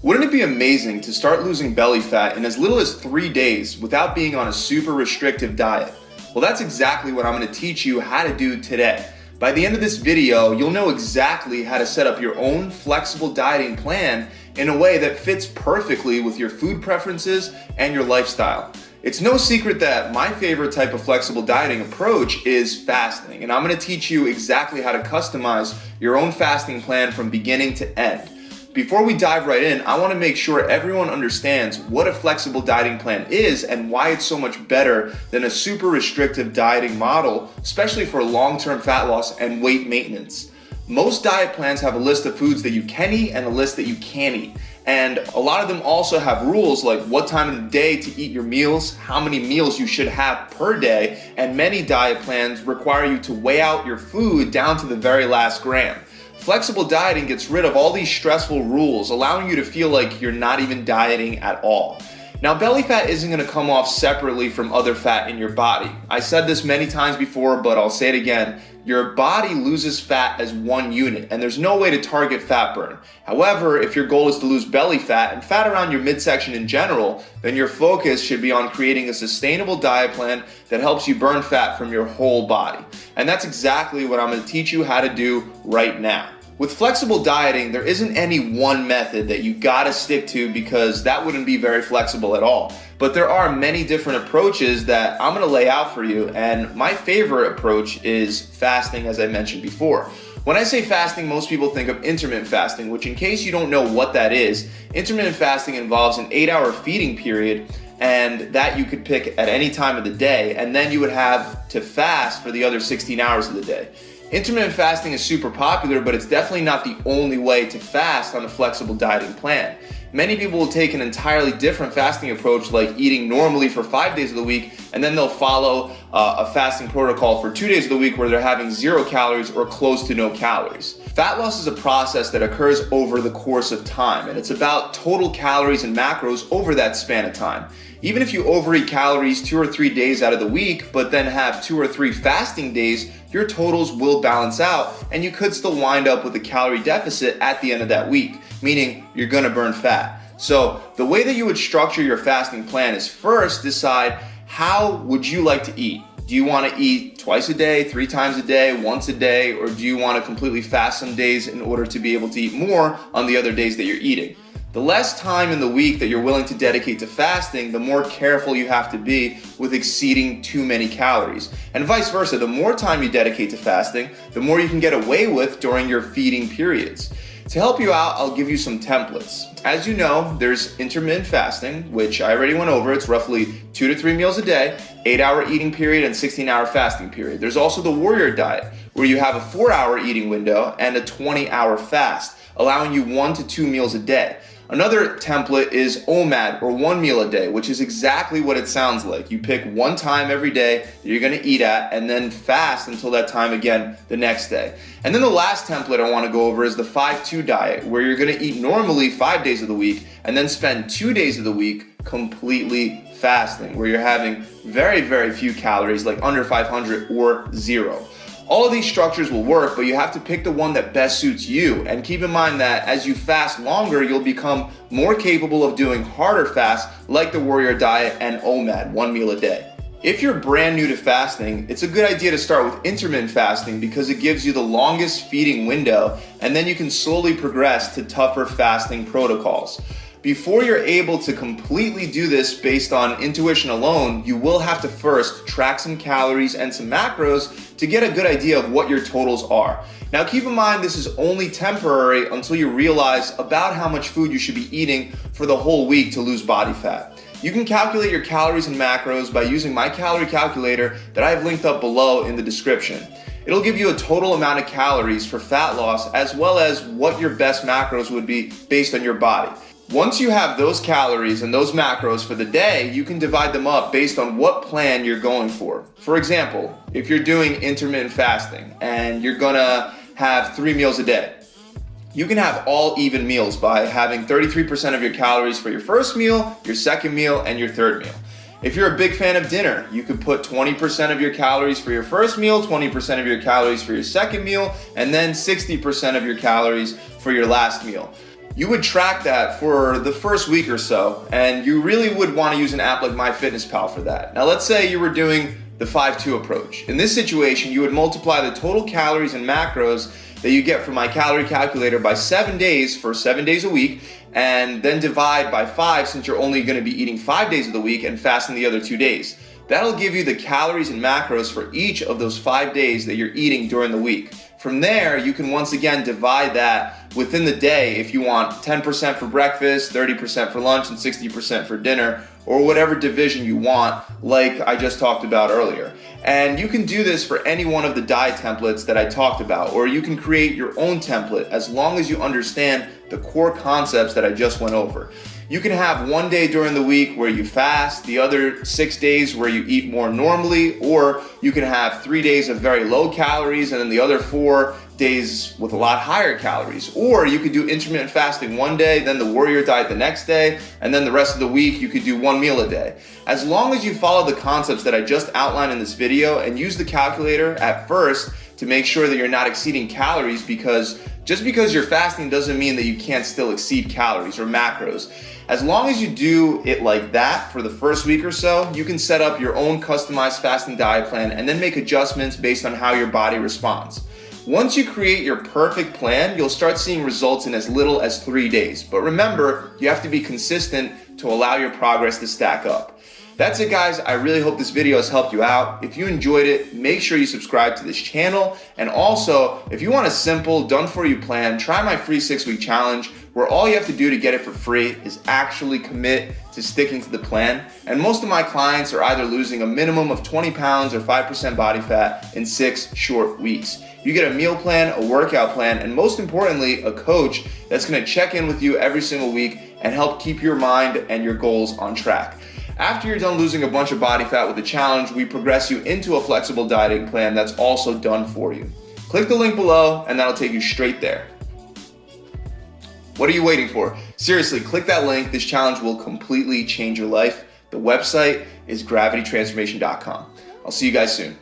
Wouldn't it be amazing to start losing belly fat in as little as 3 days without being on a super restrictive diet? Well, that's exactly what I'm going to teach you how to do today. By the end of this video, you'll know exactly how to set up your own flexible dieting plan in a way that fits perfectly with your food preferences and your lifestyle. It's no secret that my favorite type of flexible dieting approach is fasting, and I'm going to teach you exactly how to customize your own fasting plan from beginning to end. Before we dive right in, I want to make sure everyone understands what a flexible dieting plan is and why it's so much better than a super restrictive dieting model, especially for long-term fat loss and weight maintenance. Most diet plans have a list of foods that you can eat and a list that you can't eat. And a lot of them also have rules like what time of the day to eat your meals, how many meals you should have per day, and many diet plans require you to weigh out your food down to the very last gram. Flexible dieting gets rid of all these stressful rules, allowing you to feel like you're not even dieting at all. Now, belly fat isn't going to come off separately from other fat in your body. I said this many times before, but I'll say it again. Your body loses fat as one unit, and there's no way to target fat burn. However, if your goal is to lose belly fat and fat around your midsection in general, then your focus should be on creating a sustainable diet plan that helps you burn fat from your whole body. And that's exactly what I'm going to teach you how to do right now. With flexible dieting, there isn't any one method that you gotta stick to because that wouldn't be very flexible at all. But there are many different approaches that I'm gonna lay out for you, and my favorite approach is fasting, as I mentioned before. When I say fasting, most people think of intermittent fasting, which in case you don't know what that is, intermittent fasting involves an 8-hour feeding period, and that you could pick at any time of the day, and then you would have to fast for the other 16 hours of the day. Intermittent fasting is super popular, but it's definitely not the only way to fast on a flexible dieting plan. Many people will take an entirely different fasting approach, like eating normally for 5 days of the week, and then they'll follow a fasting protocol for 2 days of the week where they're having 0 calories or close to no calories. Fat loss is a process that occurs over the course of time, and it's about total calories and macros over that span of time. Even if you overeat calories 2 or 3 days out of the week, but then have 2 or 3 fasting days, your totals will balance out, and you could still wind up with a calorie deficit at the end of that week, meaning you're gonna burn fat. So the way that you would structure your fasting plan is first decide how would you like to eat. Do you want to eat twice a day, 3 times a day, once a day, or do you want to completely fast some days in order to be able to eat more on the other days that you're eating? The less time in the week that you're willing to dedicate to fasting, the more careful you have to be with exceeding too many calories. And vice versa, the more time you dedicate to fasting, the more you can get away with during your feeding periods. To help you out, I'll give you some templates. As you know, there's intermittent fasting, which I already went over. It's roughly 2 to 3 meals a day, 8-hour eating period, and 16-hour fasting period. There's also the warrior diet, where you have a 4-hour eating window and a 20-hour fast, allowing you 1 to 2 meals a day. Another template is OMAD, or 1 meal a day, which is exactly what it sounds like. You pick one time every day that you're gonna eat at and then fast until that time again the next day. And then the last template I wanna go over is the 5-2 diet, where you're gonna eat normally 5 days of the week and then spend 2 days of the week completely fasting, where you're having very, very few calories, like under 500 or 0. All of these structures will work, but you have to pick the one that best suits you. And keep in mind that as you fast longer, you'll become more capable of doing harder fasts like the warrior diet and OMAD, 1 meal a day. If you're brand new to fasting, it's a good idea to start with intermittent fasting because it gives you the longest feeding window, and then you can slowly progress to tougher fasting protocols. Before you're able to completely do this based on intuition alone, you will have to first track some calories and some macros to get a good idea of what your totals are. Now keep in mind this is only temporary until you realize about how much food you should be eating for the whole week to lose body fat. You can calculate your calories and macros by using my calorie calculator that I've linked up below in the description. It'll give you a total amount of calories for fat loss as well as what your best macros would be based on your body. Once you have those calories and those macros for the day, you can divide them up based on what plan you're going for. For example, if you're doing intermittent fasting and you're gonna have 3 meals a day, you can have all even meals by having 33% of your calories for your first meal, your second meal, and your third meal. If you're a big fan of dinner, you could put 20% of your calories for your first meal, 20% of your calories for your second meal, and then 60% of your calories for your last meal. You would track that for the first week or so, and you really would want to use an app like MyFitnessPal for that. Now let's say you were doing the 5-2 approach. In this situation, you would multiply the total calories and macros that you get from my calorie calculator by 7 days for 7 days a week, and then divide by 5 since you're only going to be eating 5 days of the week and fasting the other 2 days. That'll give you the calories and macros for each of those 5 days that you're eating during the week. From there, you can once again divide that within the day if you want 10% for breakfast, 30% for lunch, and 60% for dinner, or whatever division you want, like I just talked about earlier. And you can do this for any one of the diet templates that I talked about, or you can create your own template as long as you understand the core concepts that I just went over. You can have one day during the week where you fast, the other 6 days where you eat more normally, or you can have 3 days of very low calories and then the other 4 days with a lot higher calories. Or you could do intermittent fasting one day, then the warrior diet the next day, and then the rest of the week you could do 1 meal a day. As long as you follow the concepts that I just outlined in this video and use the calculator at first to make sure that you're not exceeding calories, because just because you're fasting doesn't mean that you can't still exceed calories or macros. As long as you do it like that for the first week or so, you can set up your own customized fasting diet plan and then make adjustments based on how your body responds. Once you create your perfect plan, you'll start seeing results in as little as 3 days. But remember, you have to be consistent to allow your progress to stack up. That's it, guys. I really hope this video has helped you out. If you enjoyed it, make sure you subscribe to this channel. And also, if you want a simple, done-for-you plan, try my free 6-week challenge, where all you have to do to get it for free is actually commit to sticking to the plan. And most of my clients are either losing a minimum of 20 pounds or 5% body fat in 6 short weeks. You get a meal plan, a workout plan, and most importantly, a coach that's gonna check in with you every single week and help keep your mind and your goals on track. After you're done losing a bunch of body fat with the challenge, we progress you into a flexible dieting plan that's also done for you. Click the link below and that'll take you straight there. What are you waiting for? Seriously, click that link. This challenge will completely change your life. The website is gravitytransformation.com. I'll see you guys soon.